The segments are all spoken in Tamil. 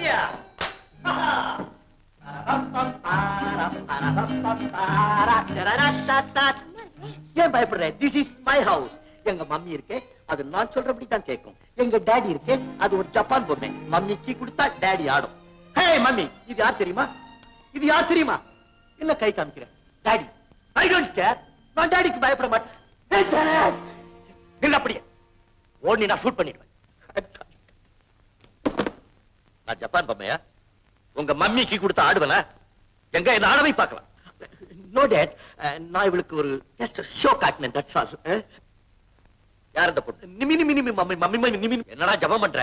இல்லையா? ஏன் பயப்படுற? This is my house. எங்க மம்மி இருக்கே, அது நான் சொல்றபடி தான் கேட்கும். எங்க டாடி இருக்கே, அது ஒரு ஜப்பான் பொண்ணு. மம்மிக்கு கொடுத்தா டாடி ஆடும். ஹே மம்மி, இது யார் தெரியுமா? இது யார் தெரியுமா? இல்ல கை காமிக்கிறேன். டாடி. I don't care. நான் டாடிக்கு பயப்பட மாட்டேன். இல்ல அப்படியே ஓடி நான் ஷூட் பண்ணிடுவேன். நான் ஜப்பான் பொம்மையா? உங்க மம்மிக்கு கொடுத்த ஆடுவனா? எங்க என்ன ஆடவை பார்க்கலாம். நோ டேட், நான் இவளுக்கு ஒரு ஜஸ்ட் ஷோ காட்டினேன். That's all. யார் அந்த பொண்ணு? Nimi Nimi Nimi mummy mummy Nimi. என்னடா ஜபம் பண்ற?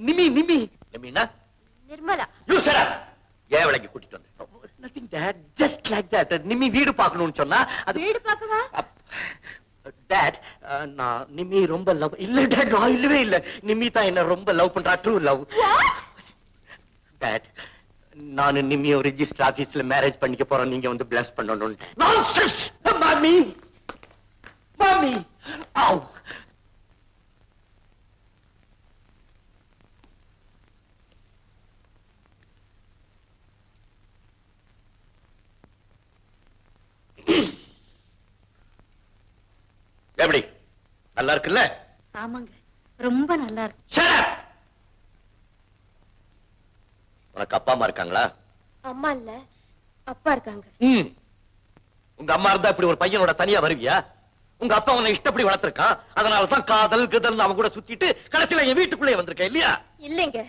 நிமி நிமி நிமினா நிர்மலா. You shut up. ஏன் விலைக்கு கூட்டிட்டு வந்த? Nothing dad, just like that. Nimi வீடு பார்க்கணும்னு சொன்னா அது வீடு பார்க்கவா? டேட், நான் நிமி ரொம்ப லவ். இல்ல டேட், நான் இல்லவே இல்ல. நிமி தான் என்ன ரொம்ப லவ் பண்றா. True love. டேட், நான் நிமிய ஒரு ரெஜிஸ்டர் ஆபீஸ்ல மேரேஜ் பண்ணிக்க போறேன். நீங்க வந்து பிளஸ் பண்ணணும். நான்சென்ஸ். மாமி மாமி ஆவ். எப்படி நல்லா இருக்குல்ல? ஆமாங்க, ரொம்ப நல்லா இருக்கு. Shut up. உனக்கு அப்பா அம்மா இருக்காங்களா? அம்மா இல்ல, அப்பா இருக்காங்க. உங்க அம்மா இருந்தா இப்படி ஒரு பையனோட தனியா வருவியா? உங்க அப்பா உன்னை இஷ்டப்படி வளர்த்திருக்கான். அதனாலதான் காதல் கிதல் அவன் கூட சுத்திட்டு கடைசியில என் வீட்டுக்குள்ளே வந்திருக்க இல்லையா? இல்லைங்க,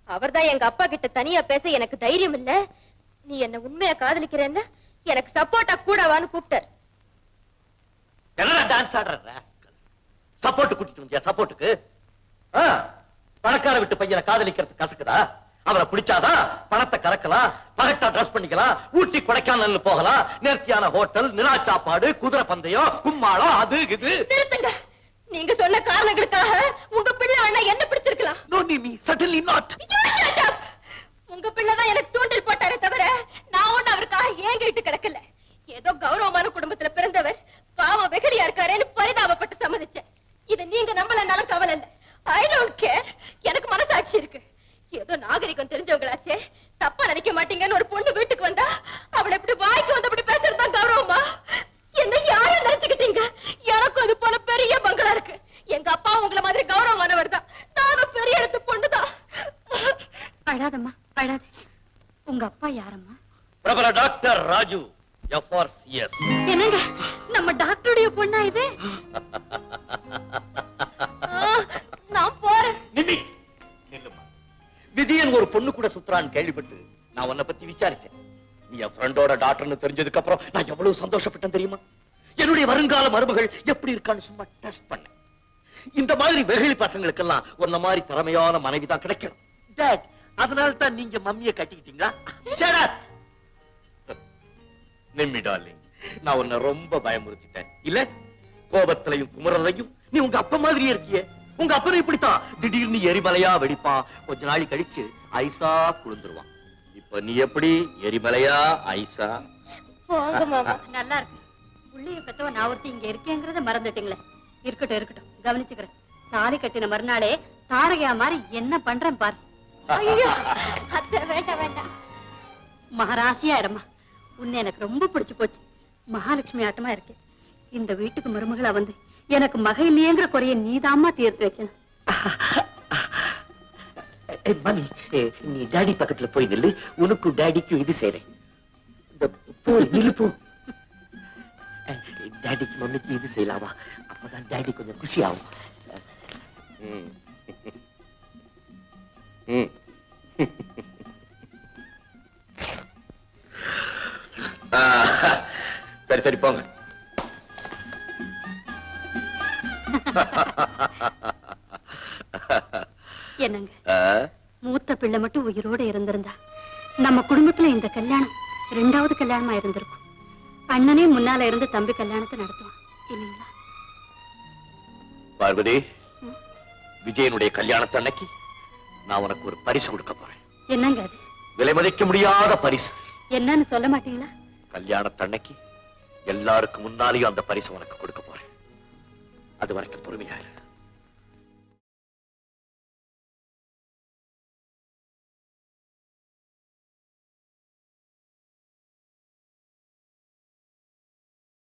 அவர்தான் எங்க அப்பா கிட்ட தனியா பேச எனக்கு தைரியம் இல்ல. நீ என்ன உண்மையா காதலிக்கிறேன்னா எனக்கு சப்போர்ட்டா கூட வான்னு கூப்பிட்டார். என்னடா டான்ஸ் ஆடுற? சப்போர்ட் கூட்டிட்டு வந்தியா? சப்போர்ட்டுக்கு பணக்கார விட்டு பையனை காதலிக்கிறது கசக்குதா? அவரை பிடிச்சாதான் பணத்தை கறக்கலாம், பகட்டா ட்ரெஸ் பண்ணிக்கலாம், ஊட்டி கொடைக்கானல் போகலாம், நேர்த்தியான ஹோட்டல், நிலா சாப்பாடு, குதிரை பந்தயம், கும்மாளம், அது இது. நிறுத்துங்க. நீங்க சொன்ன காரணங்களுக்காக உங்க பிள்ளை அண்ணா என்ன பிடிச்சிருக்கலாம். No, Nimi, certainly not. உங்க பிள்ளைதான் எனக்கு தூண்டில் போட்டாரே தவிர நான் ஒண்ணு அவருக்காக ஏங்கிட்டு கிடக்கல. ஏதோ கௌரவமான குடும்பத்துல பிறந்தவர் பாவம் வெகுளியா இருக்காரேன்னு பரிதாபப்பட்டு சம்மதிச்சேன். இத நீங்க நம்பலனாலும் கவலை இல்ல. I don't care. எனக்கு மனசாட்சி இருக்கு. ஏதோ நாகரிகம் தெரிஞ்சவங்களாச்சே, தப்பா நினைக்க மாட்டீங்கன்னு ஒரு பொண்ணு வீட்டுக்கு வந்தா அவளை எப்படி வாய்க்கு வந்து அப்படி பேசுறதுதான் கௌரவமா? என்ன யாரும் நினைச்சுக்கிட்டீங்க? எனக்கும் அது போல பெரிய பங்களா இருக்கு. எங்க அப்பா உங்களை மாதிரி கௌரவமானவர் தான். நானும் பெரிய இடத்து பொண்ணுதான். அழாதம்மா, அழாத. உங்க அப்பா யாரம்மா? பிரபல டாக்டர் ராஜு, FRCS. என்னங்க, நம்ம டாக்டருடைய பொண்ணா இது? நான் போறேன். நிமி, நில்லுமா. விஜயன் ஒரு பொண்ணு கூட சுத்துறான்னு கேள்விப்பட்டு நான் உன்னை பத்தி விசாரிச்சேன். நீ என் ஃப்ரெண்டோட டாக்டர்னு தெரிஞ்சதுக்கு அப்புறம் நான் எவ்வளவு சந்தோஷப்பட்டேன் தெரியுமா? என்னுடைய வருங்கால மருமகள் எப்படி இருக்கான்னு சும்மா டெஸ்ட் பண்ணேன். இந்த மாதிரி வெகுளி பசங்களுக்கெல்லாம் உன்ன மாதிரி திறமையான மனைவி தான் கிடைக்கணும். டாட், அதனால தான் நீங்க மம்மியை கட்டிக்கிட்டீங்களா? Shut up. நிம்மி டார்லிங், நான் உன்னை ரொம்ப பயமுறுத்திட்டேன் இல்ல? கோபத்திலையும் குமரலையும் நீ உங்க அப்பா மாதிரியே இருக்கியே. உங்க அப்பனை இப்படித்தான் திடீர்னு எரிமலையா வெடிப்பான், கொஞ்ச நாளை கழிச்சு ஐசா குளிர்ந்துருவான். இப்ப நீ எப்படி எரிமலையா ஐசா? போங்க மாமா, நல்லா இருக்கு. புள்ளைய பெத்தவ நான் ஒருத்தி இங்க இருக்கேங்கிறத மறந்துட்டீங்களே. இருக்கட்டும் இருக்கட்டும், கவனிச்சுக்கிறேன். தாலி கட்டின மறுநாளே தாரகையா மாதிரி என்ன பண்றேன் பாரு. ஐயோ அத்தை, வேண்டாம் வேண்டாம். மகாராசியா இருமா. உன்னை எனக்கு ரொம்ப பிடிச்சு போச்சு. மகாலட்சுமி ஆட்டமா இருக்கு. இந்த வீட்டுக்கு மருமகளா வந்து எனக்கு மக இல்லையேங்கிற குறைய நீதாம்மா தீர்த்து வைக்கணும். மணி, நீ டாடி பக்கத்துல போய் நில்லு. உனக்கு டாடிக்கும் இது செய்றேன். போய் நில்லு போ. டாடிக்கு மம்மிக்கு இது செய்யலாமா? அப்பதான் டாடி கொஞ்சம் குஷி ஆகும். சரி சரி போங்க. என்னங்க, மூத்த பிள்ளை மட்டும் உயிரோட இருந்திருந்தா நம்ம குடும்பத்துல இந்த கல்யாணம் ரெண்டாவது கல்யாணமா இருந்திருக்கும். அண்ணனே முன்னால இருந்து தம்பி கல்யாணத்தை நடத்துவான் இல்லைங்களா? பார்வதி, விஜயனுடைய கல்யாணத்தை அன்னைக்கு நான் உனக்கு ஒரு பரிசு கொடுக்க போறேன். என்னங்க அது? விலை மதிக்க முடியாத பரிசு. என்னன்னு சொல்ல மாட்டீங்களா? கல்யாணத்தன்னைக்கு எல்லாருக்கும் முன்னாலேயும் அந்த பரிசு உனக்கு கொடுக்க போறேன். அது வரைக்கும் பொறுமையா இரு.